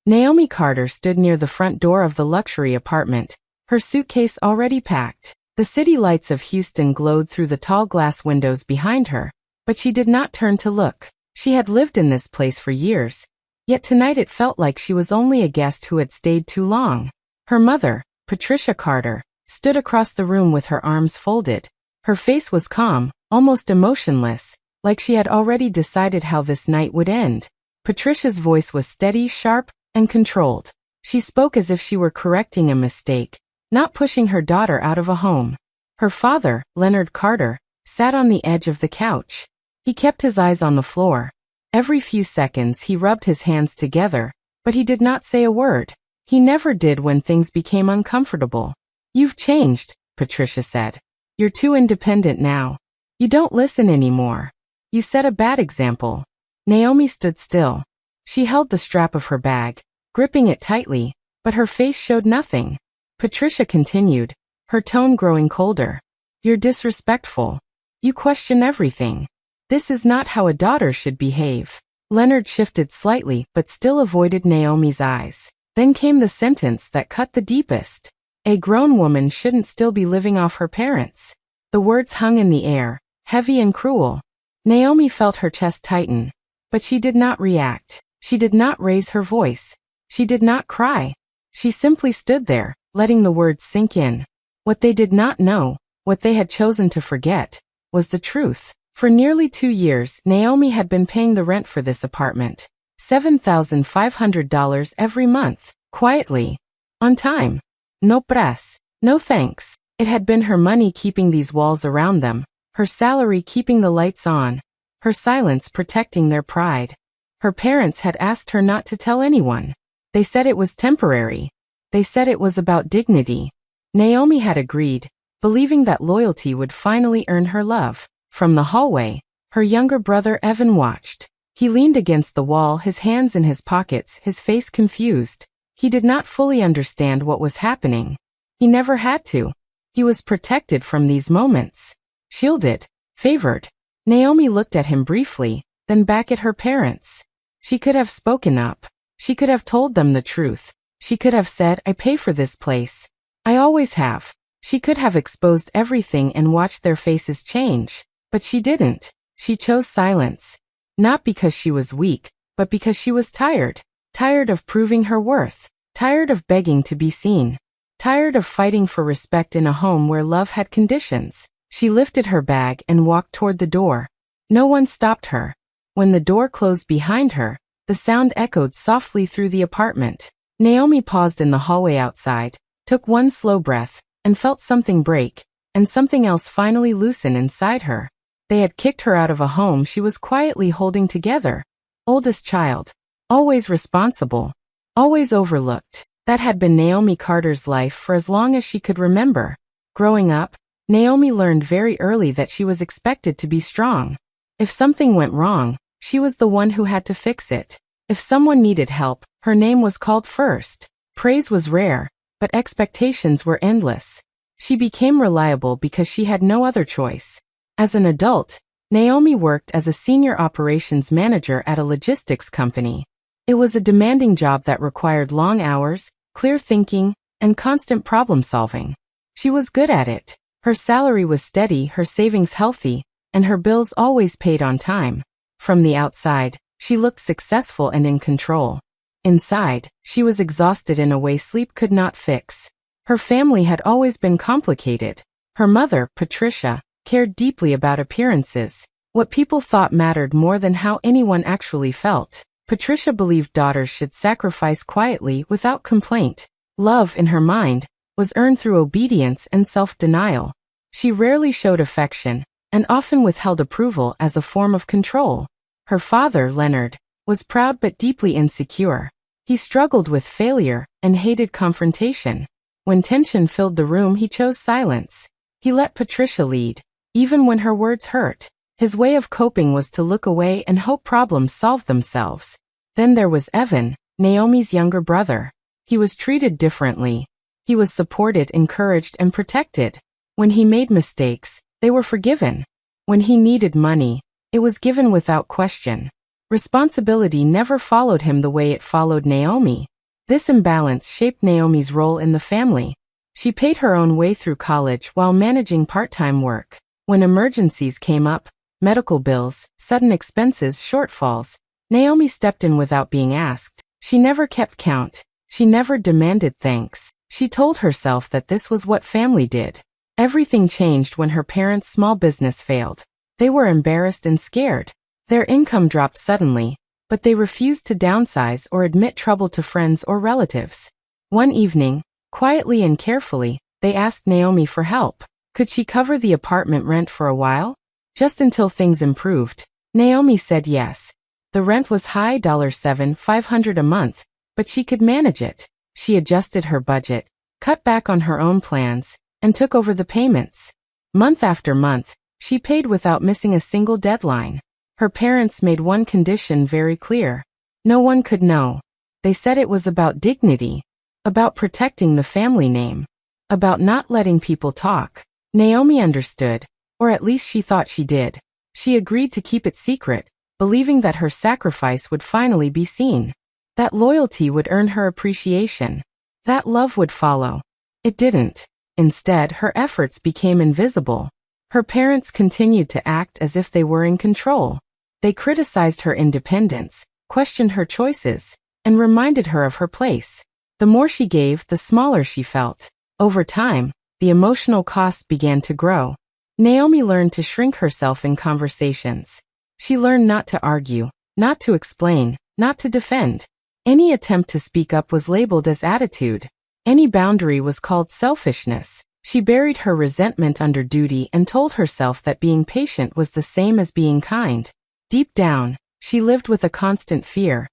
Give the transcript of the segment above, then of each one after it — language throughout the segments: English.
Naomi Carter stood near the front door of the luxury apartment, her suitcase already packed. The city lights of Houston glowed through the tall glass windows behind her, but she did not turn to look. She had lived in this place for years, yet tonight it felt like she was only a guest who had stayed too long. Her mother, Patricia Carter, stood across the room with her arms folded. Her face was calm, almost emotionless, like she had already decided how this night would end. Patricia's voice was steady, sharp, and controlled. She spoke as if she were correcting a mistake, not pushing her daughter out of a home. Her father, Leonard Carter, sat on the edge of the couch. He kept his eyes on the floor. Every few seconds he rubbed his hands together, but he did not say a word. He never did when things became uncomfortable. "You've changed," Patricia said. "You're too independent now. You don't listen anymore. You set a bad example." Naomi stood still. She held the strap of her bag, gripping it tightly, but her face showed nothing. Patricia continued, her tone growing colder. "You're disrespectful. You question everything. This is not how a daughter should behave." Leonard shifted slightly but still avoided Naomi's eyes. Then came the sentence that cut the deepest. A grown woman shouldn't still be living off her parents. The words hung in the air, heavy and cruel. Naomi felt her chest tighten, but she did not react. She did not raise her voice. She did not cry. She simply stood there, letting the words sink in. What they did not know, what they had chosen to forget, was the truth. For nearly 2 years, Naomi had been paying the rent for this apartment. $7,500 every month, quietly, on time. No press, no thanks. It had been her money keeping these walls around them, her salary keeping the lights on, her silence protecting their pride. Her parents had asked her not to tell anyone. They said it was temporary. They said it was about dignity. Naomi had agreed, believing that loyalty would finally earn her love. From the hallway, her younger brother Evan watched. He leaned against the wall, his hands in his pockets, his face confused. He did not fully understand what was happening. He never had to. He was protected from these moments. Shielded. Favored. Naomi looked at him briefly, then back at her parents. She could have spoken up. She could have told them the truth. She could have said, "I pay for this place. I always have." She could have exposed everything and watched their faces change. But she didn't. She chose silence. Not because she was weak, but because she was tired. Tired of proving her worth. Tired of begging to be seen. Tired of fighting for respect in a home where love had conditions. She lifted her bag and walked toward the door. No one stopped her. When the door closed behind her, the sound echoed softly through the apartment. Naomi paused in the hallway outside, took one slow breath, and felt something break, and something else finally loosen inside her. They had kicked her out of a home she was quietly holding together. Oldest child. Always responsible. Always overlooked. That had been Naomi Carter's life for as long as she could remember. Growing up, Naomi learned very early that she was expected to be strong. If something went wrong, she was the one who had to fix it. If someone needed help, her name was called first. Praise was rare, but expectations were endless. She became reliable because she had no other choice. As an adult, Naomi worked as a senior operations manager at a logistics company. It was a demanding job that required long hours, clear thinking, and constant problem solving. She was good at it. Her salary was steady, her savings healthy, and her bills always paid on time. From the outside, she looked successful and in control. Inside, she was exhausted in a way sleep could not fix. Her family had always been complicated. Her mother, Patricia, cared deeply about appearances. What people thought mattered more than how anyone actually felt. Patricia believed daughters should sacrifice quietly without complaint. Love, in her mind, was earned through obedience and self-denial. She rarely showed affection, and often withheld approval as a form of control. Her father, Leonard, was proud but deeply insecure. He struggled with failure and hated confrontation. When tension filled the room, he chose silence. He let Patricia lead, even when her words hurt. His way of coping was to look away and hope problems solved themselves. Then there was Evan, Naomi's younger brother. He was treated differently. He was supported, encouraged, and protected. When he made mistakes, they were forgiven. When he needed money, it was given without question. Responsibility never followed him the way it followed Naomi. This imbalance shaped Naomi's role in the family. She paid her own way through college while managing part-time work. When emergencies came up, medical bills, sudden expenses, shortfalls, Naomi stepped in without being asked. She never kept count. She never demanded thanks. She told herself that this was what family did. Everything changed when her parents' small business failed. They were embarrassed and scared. Their income dropped suddenly, but they refused to downsize or admit trouble to friends or relatives. One evening, quietly and carefully, they asked Naomi for help. Could she cover the apartment rent for a while? Just until things improved. Naomi said yes. The rent was high, $7,500 a month, but she could manage it. She adjusted her budget, cut back on her own plans, and took over the payments. Month after month, she paid without missing a single deadline. Her parents made one condition very clear. No one could know. They said it was about dignity, about protecting the family name, about not letting people talk. Naomi understood, or at least she thought she did. She agreed to keep it secret, believing that her sacrifice would finally be seen. That loyalty would earn her appreciation. That love would follow. It didn't. Instead, her efforts became invisible. Her parents continued to act as if they were in control. They criticized her independence, questioned her choices, and reminded her of her place. The more she gave, the smaller she felt. Over time, the emotional cost began to grow. Naomi learned to shrink herself in conversations. She learned not to argue, not to explain, not to defend. Any attempt to speak up was labeled as attitude. Any boundary was called selfishness. She buried her resentment under duty and told herself that being patient was the same as being kind. Deep down, she lived with a constant fear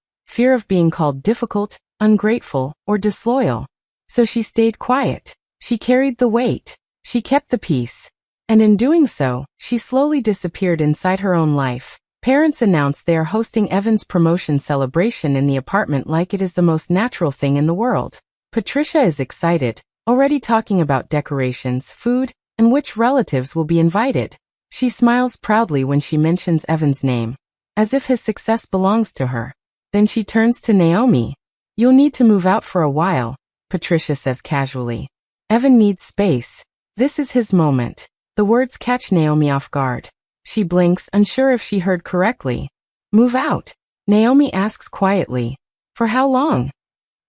of being called difficult, ungrateful, or disloyal. So she stayed quiet. She carried the weight. She kept the peace. And in doing so, she slowly disappeared inside her own life. Parents announced they are hosting Evan's promotion celebration in the apartment like it is the most natural thing in the world. Patricia is excited, already talking about decorations, food, and which relatives will be invited. She smiles proudly when she mentions Evan's name, as if his success belongs to her. Then she turns to Naomi. "You'll need to move out for a while," Patricia says casually. "Evan needs space. This is his moment." The words catch Naomi off guard. She blinks, unsure if she heard correctly. "Move out?" Naomi asks quietly. "For how long?"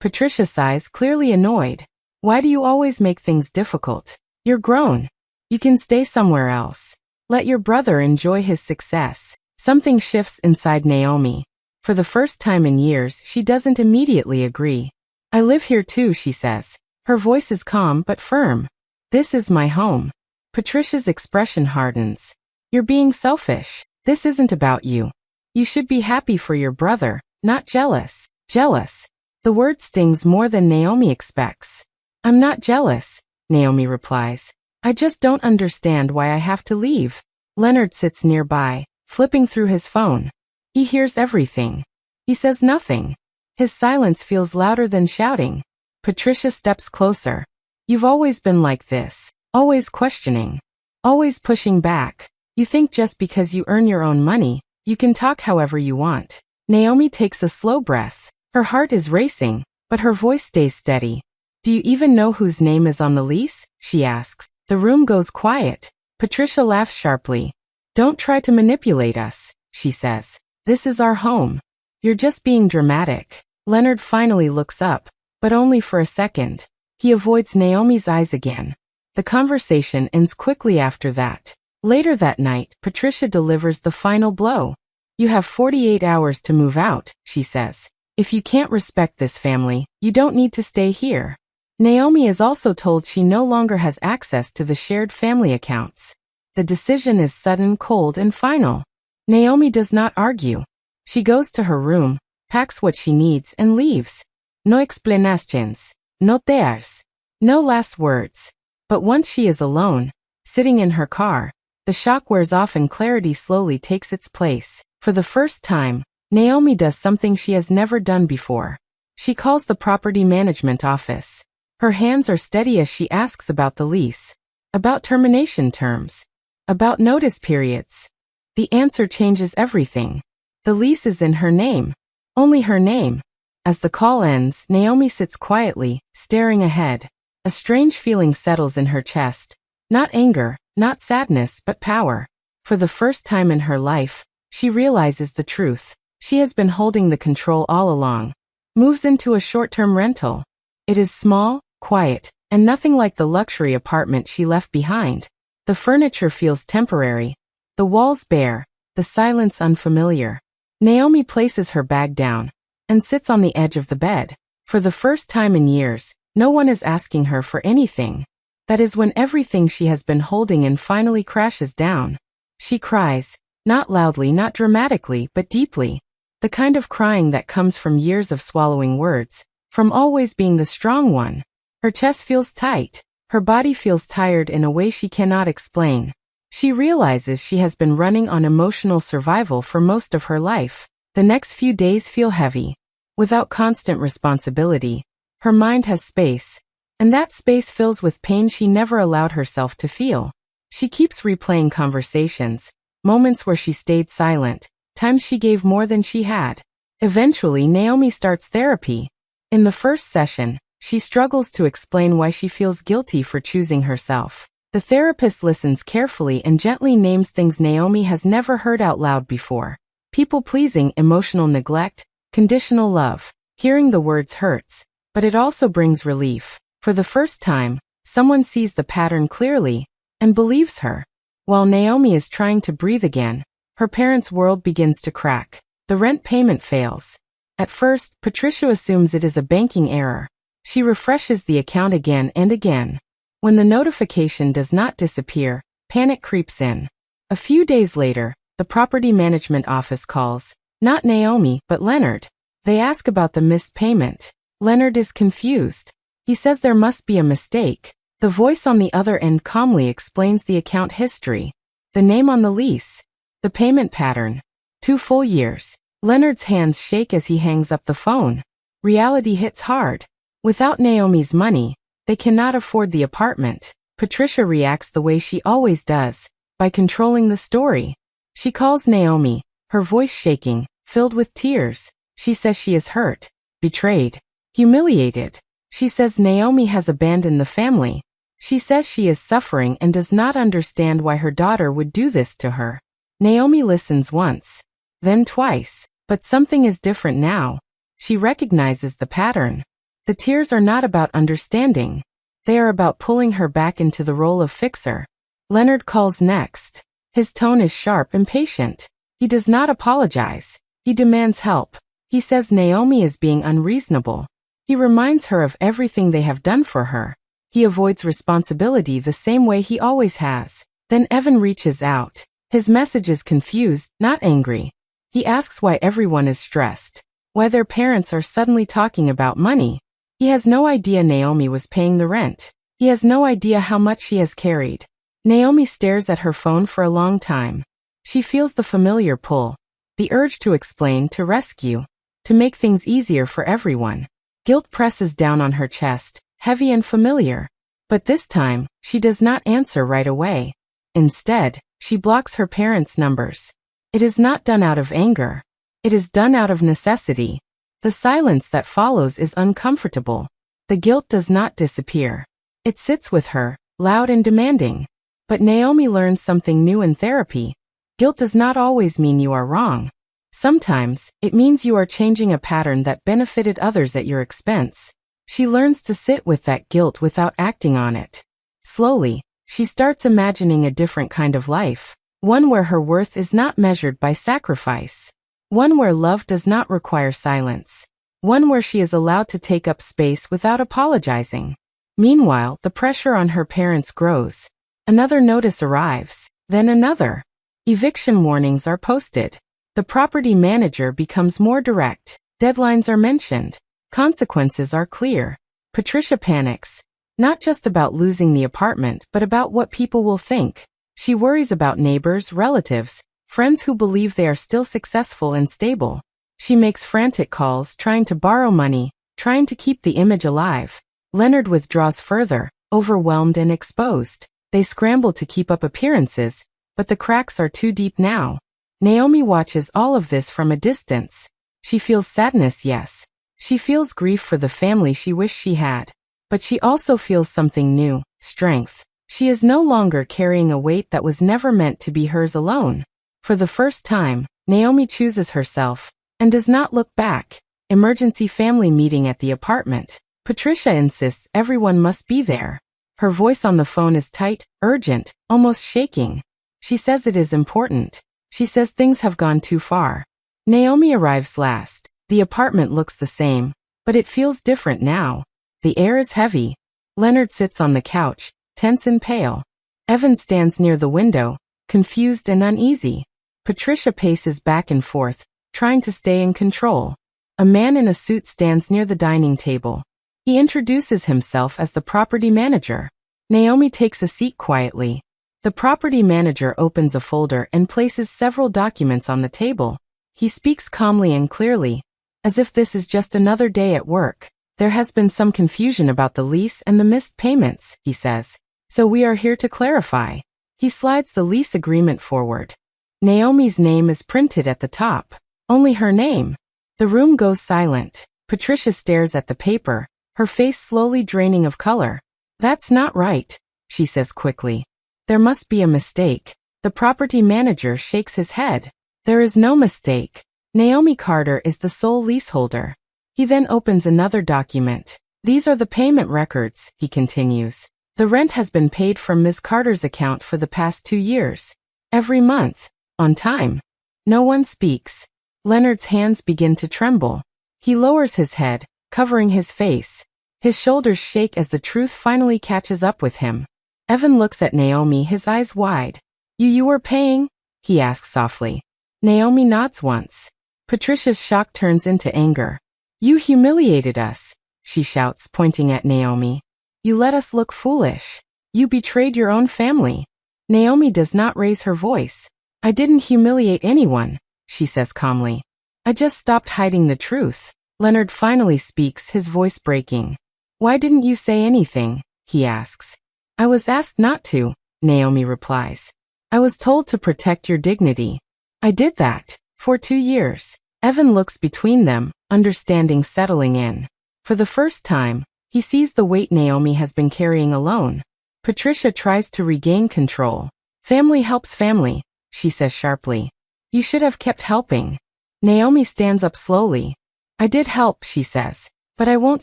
Patricia sighs, clearly annoyed. "Why do you always make things difficult? You're grown. You can stay somewhere else. Let your brother enjoy his success." Something shifts inside Naomi. For the first time in years, she doesn't immediately agree. "I live here too," she says. Her voice is calm but firm. "This is my home." Patricia's expression hardens. "You're being selfish. This isn't about you. You should be happy for your brother, not jealous." Jealous. The word stings more than Naomi expects. "I'm not jealous," Naomi replies. "I just don't understand why I have to leave." Leonard sits nearby, flipping through his phone. He hears everything. He says nothing. His silence feels louder than shouting. Patricia steps closer. "You've always been like this. Always questioning. Always pushing back. You think just because you earn your own money, you can talk however you want." Naomi takes a slow breath. Her heart is racing, but her voice stays steady. "Do you even know whose name is on the lease?" she asks. The room goes quiet. Patricia laughs sharply. "Don't try to manipulate us," she says. "This is our home." "You're just being dramatic." Leonard finally looks up, but only for a second. He avoids Naomi's eyes again. The conversation ends quickly after that. Later that night, Patricia delivers the final blow. "You have 48 hours to move out," she says. "If you can't respect this family, you don't need to stay here." Naomi is also told she no longer has access to the shared family accounts. The decision is sudden, cold, and final. Naomi does not argue. She goes to her room, packs what she needs, and leaves. No explanations. No tears. No last words. But once she is alone, sitting in her car, the shock wears off and clarity slowly takes its place. For the first time, Naomi does something she has never done before. She calls the property management office. Her hands are steady as she asks about the lease, about termination terms, about notice periods. The answer changes everything. The lease is in her name. Only her name. As the call ends, Naomi sits quietly, staring ahead. A strange feeling settles in her chest. Not anger, not sadness, but power. For the first time in her life, she realizes the truth. She has been holding the control all along. Moves into a short-term rental. It is small, quiet, and nothing like the luxury apartment she left behind. The furniture feels temporary. The walls bare, the silence unfamiliar. Naomi places her bag down and sits on the edge of the bed. For the first time in years, no one is asking her for anything. That is when everything she has been holding in finally crashes down. She cries, not loudly, not dramatically, but deeply. The kind of crying that comes from years of swallowing words, from always being the strong one. Her chest feels tight. Her body feels tired in a way she cannot explain. She realizes she has been running on emotional survival for most of her life. The next few days feel heavy. Without constant responsibility, her mind has space, and that space fills with pain she never allowed herself to feel. She keeps replaying conversations, moments where she stayed silent, times she gave more than she had. Eventually, Naomi starts therapy. In the first session, she struggles to explain why she feels guilty for choosing herself. The therapist listens carefully and gently names things Naomi has never heard out loud before. People-pleasing, emotional neglect, conditional love. Hearing the words hurts, but it also brings relief. For the first time, someone sees the pattern clearly and believes her. While Naomi is trying to breathe again, her parents' world begins to crack. The rent payment fails. At first, Patricia assumes it is a banking error. She refreshes the account again and again. When the notification does not disappear, panic creeps in. A few days later, the property management office calls. Not Naomi, but Leonard. They ask about the missed payment. Leonard is confused. He says there must be a mistake. The voice on the other end calmly explains the account history. The name on the lease. The payment pattern. 2 full years. Leonard's hands shake as he hangs up the phone. Reality hits hard. Without Naomi's money, they cannot afford the apartment. Patricia reacts the way she always does, by controlling the story. She calls Naomi, her voice shaking, filled with tears. She says she is hurt, betrayed, humiliated. She says Naomi has abandoned the family. She says she is suffering and does not understand why her daughter would do this to her. Naomi listens once, then twice, but something is different now. She recognizes the pattern. The tears are not about understanding. They are about pulling her back into the role of fixer. Leonard calls next. His tone is sharp and patient. He does not apologize. He demands help. He says Naomi is being unreasonable. He reminds her of everything they have done for her. He avoids responsibility the same way he always has. Then Evan reaches out. His message is confused, not angry. He asks why everyone is stressed, why their parents are suddenly talking about money. He has no idea Naomi was paying the rent. He has no idea how much she has carried. Naomi stares at her phone for a long time. She feels the familiar pull, the urge to explain, to rescue, to make things easier for everyone. Guilt presses down on her chest, heavy and familiar. But this time, she does not answer right away. Instead, she blocks her parents' numbers. It is not done out of anger. It is done out of necessity. The silence that follows is uncomfortable. The guilt does not disappear. It sits with her, loud and demanding. But Naomi learns something new in therapy. Guilt does not always mean you are wrong. Sometimes, it means you are changing a pattern that benefited others at your expense. She learns to sit with that guilt without acting on it. Slowly, she starts imagining a different kind of life. One where her worth is not measured by sacrifice. One where love does not require silence. One where she is allowed to take up space without apologizing. Meanwhile, the pressure on her parents grows. Another notice arrives, then another. Eviction warnings are posted. The property manager becomes more direct. Deadlines are mentioned. Consequences are clear. Patricia panics, not just about losing the apartment, but about what people will think. She worries about neighbors, relatives, friends who believe they are still successful and stable. She makes frantic calls, trying to borrow money, trying to keep the image alive. Leonard withdraws further, overwhelmed and exposed. They scramble to keep up appearances, but the cracks are too deep now. Naomi watches all of this from a distance. She feels sadness, yes. She feels grief for the family she wished she had. But she also feels something new, strength. She is no longer carrying a weight that was never meant to be hers alone. For the first time, Naomi chooses herself and does not look back. Emergency family meeting at the apartment. Patricia insists everyone must be there. Her voice on the phone is tight, urgent, almost shaking. She says it is important. She says things have gone too far. Naomi arrives last. The apartment looks the same, but it feels different now. The air is heavy. Leonard sits on the couch, tense and pale. Evan stands near the window, confused and uneasy. Patricia paces back and forth, trying to stay in control. A man in a suit stands near the dining table. He introduces himself as the property manager. Naomi takes a seat quietly. The property manager opens a folder and places several documents on the table. He speaks calmly and clearly, as if this is just another day at work. There has been some confusion about the lease and the missed payments, he says. So we are here to clarify. He slides the lease agreement forward. Naomi's name is printed at the top. Only her name. The room goes silent. Patricia stares at the paper, her face slowly draining of color. That's not right, she says quickly. There must be a mistake. The property manager shakes his head. There is no mistake. Naomi Carter is the sole leaseholder. He then opens another document. These are the payment records, he continues. The rent has been paid from Ms. Carter's account for the past 2 years. Every month. On time. No one speaks. Leonard's hands begin to tremble. He lowers his head, covering his face. His shoulders shake as the truth finally catches up with him. Evan looks at Naomi, his eyes wide. You were paying? He asks softly. Naomi nods once. Patricia's shock turns into anger. You humiliated us, she shouts, pointing at Naomi. You let us look foolish. You betrayed your own family. Naomi does not raise her voice. I didn't humiliate anyone, she says calmly. I just stopped hiding the truth. Leonard finally speaks, his voice breaking. Why didn't you say anything? He asks. I was asked not to, Naomi replies. I was told to protect your dignity. I did that. For 2 years. Evan looks between them, understanding settling in. For the first time, he sees the weight Naomi has been carrying alone. Patricia tries to regain control. Family helps family, she says sharply. You should have kept helping. Naomi stands up slowly. I did help, she says, but I won't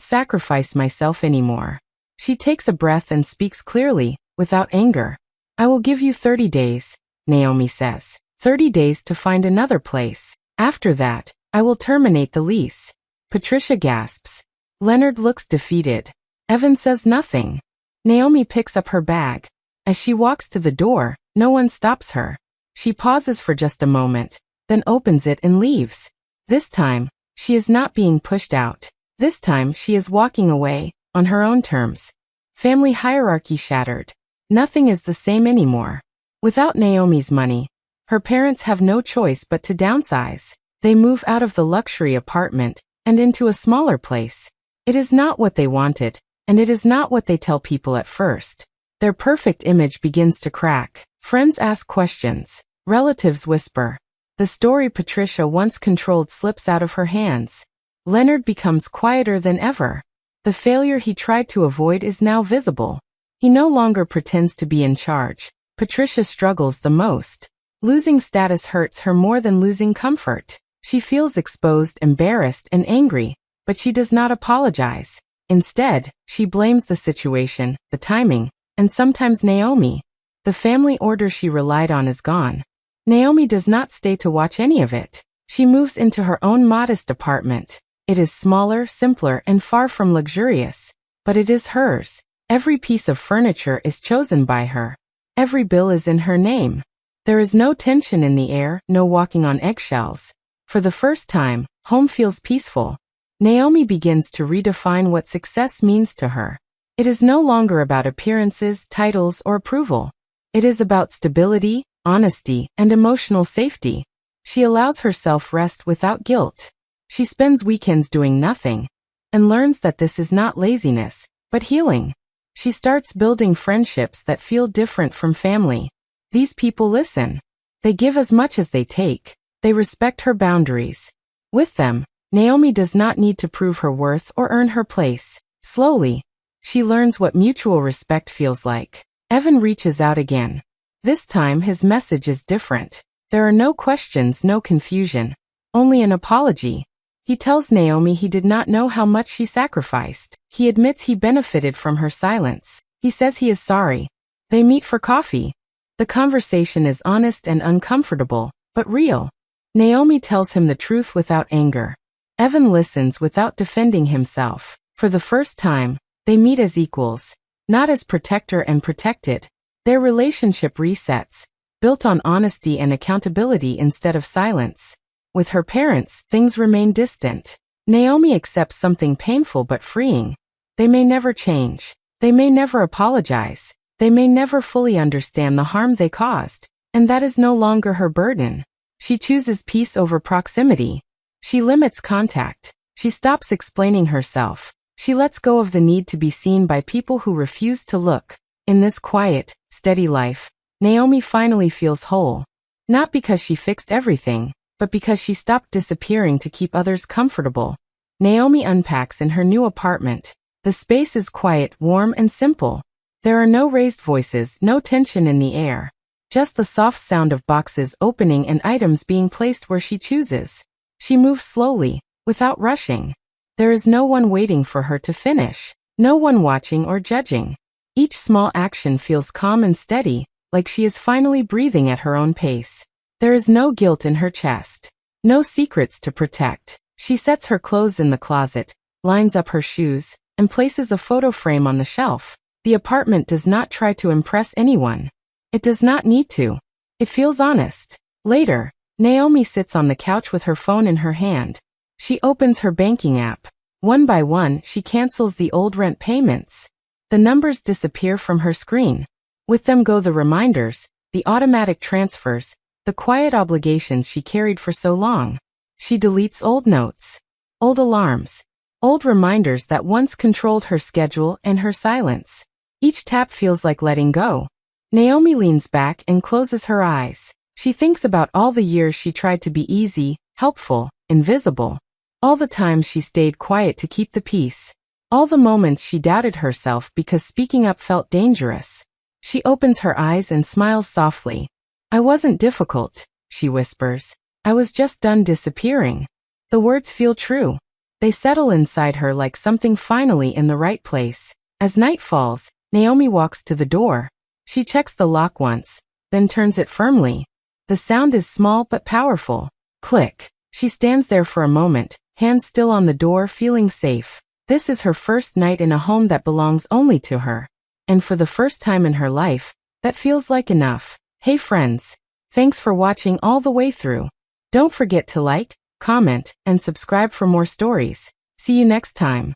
sacrifice myself anymore. She takes a breath and speaks clearly, without anger. I will give you 30 days, Naomi says. 30 days to find another place. After that, I will terminate the lease. Patricia gasps. Leonard looks defeated. Evan says nothing. Naomi picks up her bag. As she walks to the door, no one stops her. She pauses for just a moment, then opens it and leaves. This time, she is not being pushed out. This time she is walking away, on her own terms. Family hierarchy shattered. Nothing is the same anymore. Without Naomi's money, her parents have no choice but to downsize. They move out of the luxury apartment and into a smaller place. It is not what they wanted, and it is not what they tell people at first. Their perfect image begins to crack. Friends ask questions. Relatives whisper. The story Patricia once controlled slips out of her hands. Leonard becomes quieter than ever. The failure he tried to avoid is now visible. He no longer pretends to be in charge. Patricia struggles the most. Losing status hurts her more than losing comfort. She feels exposed, embarrassed, and angry, but she does not apologize. Instead, she blames the situation, the timing, and sometimes Naomi. The family order she relied on is gone. Naomi does not stay to watch any of it. She moves into her own modest apartment. It is smaller, simpler, and far from luxurious. But it is hers. Every piece of furniture is chosen by her. Every bill is in her name. There is no tension in the air, no walking on eggshells. For the first time, home feels peaceful. Naomi begins to redefine what success means to her. It is no longer about appearances, titles, or approval. It is about stability, honesty, and emotional safety. She allows herself rest without guilt. She spends weekends doing nothing, and learns that this is not laziness, but healing. She starts building friendships that feel different from family. These people listen. They give as much as they take. They respect her boundaries. With them, Naomi does not need to prove her worth or earn her place. Slowly, she learns what mutual respect feels like. Evan reaches out again. This time his message is different. There are no questions, no confusion. Only an apology. He tells Naomi he did not know how much she sacrificed. He admits he benefited from her silence. He says he is sorry. They meet for coffee. The conversation is honest and uncomfortable, but real. Naomi tells him the truth without anger. Evan listens without defending himself. For the first time, they meet as equals, not as protector and protected. Their relationship resets, built on honesty and accountability instead of silence. With her parents, things remain distant. Naomi accepts something painful but freeing. They may never change. They may never apologize. They may never fully understand the harm they caused. And that is no longer her burden. She chooses peace over proximity. She limits contact. She stops explaining herself. She lets go of the need to be seen by people who refuse to look. In this quiet, steady life, Naomi finally feels whole. Not because she fixed everything, but because she stopped disappearing to keep others comfortable. Naomi unpacks in her new apartment. The space is quiet, warm, and simple. There are no raised voices, no tension in the air. Just the soft sound of boxes opening and items being placed where she chooses. She moves slowly, without rushing. There is no one waiting for her to finish. No one watching or judging. Each small action feels calm and steady, like she is finally breathing at her own pace. There is no guilt in her chest. No secrets to protect. She sets her clothes in the closet, lines up her shoes, and places a photo frame on the shelf. The apartment does not try to impress anyone. It does not need to. It feels honest. Later, Naomi sits on the couch with her phone in her hand. She opens her banking app. One by one, she cancels the old rent payments. The numbers disappear from her screen. With them go the reminders, the automatic transfers, the quiet obligations she carried for so long. She deletes old notes, old alarms, old reminders that once controlled her schedule and her silence. Each tap feels like letting go. Naomi leans back and closes her eyes. She thinks about all the years she tried to be easy, helpful, invisible. All the times she stayed quiet to keep the peace. All the moments she doubted herself because speaking up felt dangerous. She opens her eyes and smiles softly. "I wasn't difficult," she whispers. "I was just done disappearing." The words feel true. They settle inside her like something finally in the right place. As night falls, Naomi walks to the door. She checks the lock once, then turns it firmly. The sound is small but powerful. Click. She stands there for a moment, hands still on the door, feeling safe. This is her first night in a home that belongs only to her. And for the first time in her life, that feels like enough. Hey friends, thanks for watching all the way through. Don't forget to like, comment, and subscribe for more stories. See you next time.